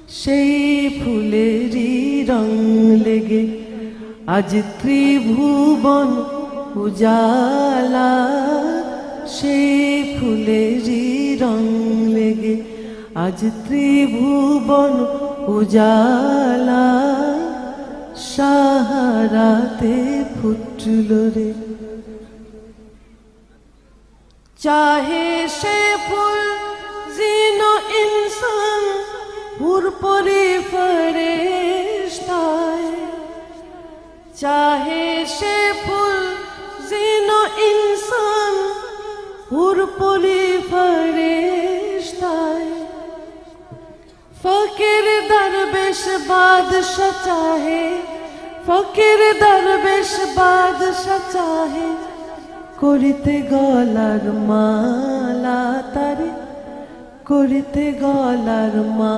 সেই ফুলেরই রং লেগে আজ ত্রিভুবন উজালা। সেই ফুলেরই রং লেগে আজ ত্রিভুবন উজালা। সাহারাতে ফুটল রে, चाहे से फूल जीनो इंसान हुर परी फरिश्ताए। चाहे से फूल जीनो इंसान हुर परी फरिश्ताए। फकीर दरवेश बादशाह चाहे, फकीर दरवेश बादशाह चाहे করিতে গলার মালা তারে, করিতে গলার মালা।